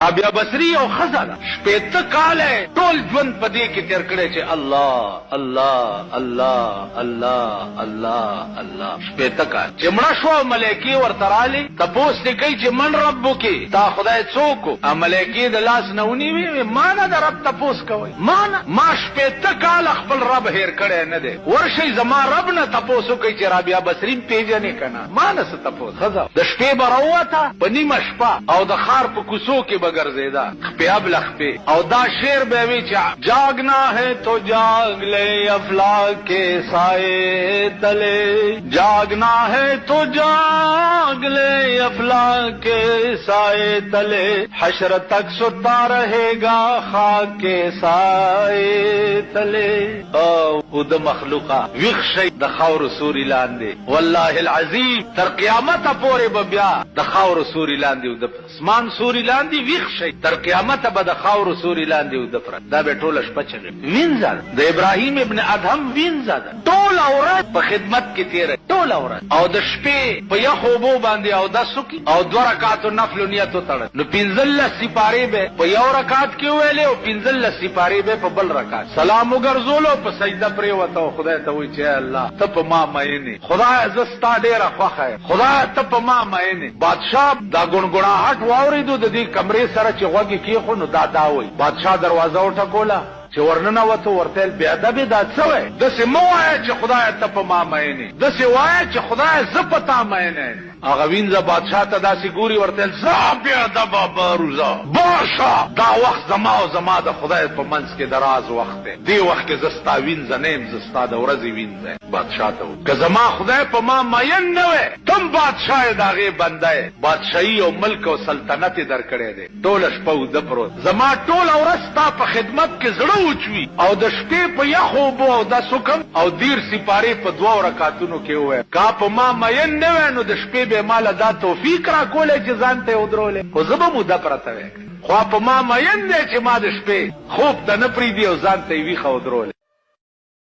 رابعه بصری او خزانه شپېته کاله ټول ژوند په دې کې تیر کړی چې الله الله الله الله الله الله شپېته کال چې مړه شو ملایکی ورته راغلي تپوس دې کوي چې من ربکې تا خدای څوک ملایکی د لاس نه ونیوي ما نه د رب تپوس کوي ما شپېته کال خپل رب هیر کړی نه دی ورشي زما رب نه تپوس کوي چې رابعه بصری پیژنې کنه ما نه څه تپوس خزا د شپې به راووته په نیمه شپه او د ښار په کوڅو کې به ګرځېده خپې ابله خپې او دا شعر به وي چې جاگنا ہے تو جاگ لے افلاک کے سائے تلے جاگنا ہے تو جاگ لے افلاک کے سائے تلے حشر تک ستا رہے گا خاک کے سائے تلے او د مخلوقا ویخ شي د خاور سوري لاندې والله العظیم تر قیامت پورې به بیا د خاور سوري لاندې او د اسمان سوري لاندې ویخ شي تر قیامت به د خاور سوري لاندې او د پر دا به ټول شپه چغي وینځه د ابراهیم ابن ادهم وینځه ټول اورات په خدمت کې تیر ټول اورات او د شپې په یخو بو باندې او د سکی او 2 رکعات نفل نیت تړ نو 15 سپاره به په یو رکعت کې ویلې او 15 سپاره به په بل رکعت سلام وګرځولو په سجده پرې وته خدای ته وی چې الله ته په ما مینه خدای زستا ډیره خوخه خدای ته په ما مینه بادشاہ دا ګونګړاهټ واوریدو د دې کمرې سره چې غوږی کې خو نو دا وای بادشاہ دروازه وټکولا چې ورننه وته ورتل بیا د به دا څوې د سمو وای چې خدای ته په ما مینه د سی وای چې خدای ز پتا مینه هغه وینځه بادشاہ ته داسې ګوري ورتل بیا د بابا روزا باشه دا وخت زما د خدای په منځ کې دراز وخت دی وخت کې زستا وینځه نیم زستا د ورځې وینځه بادشاہ ته که زما خدای په ما مین نه وای تم بادشاہ داغه بنده بادشاہي او ملک او سلطنت درکړې دي ټول شپه د پرو زما ټول ورستا په خدمت کې زړه وچوي او د شپې په یخو بو او د سکم او دیر سپاره په 2 رکعاتونو کې وای کا په ما مین نه وای نو د شپې به مال دا توفیق را کولې چې ځان ته ودرولې خو زبه مو د پرته وای خو په ما مین دی چې ما د شپې خوب د نه پری دی او ځان ته وی خو درولې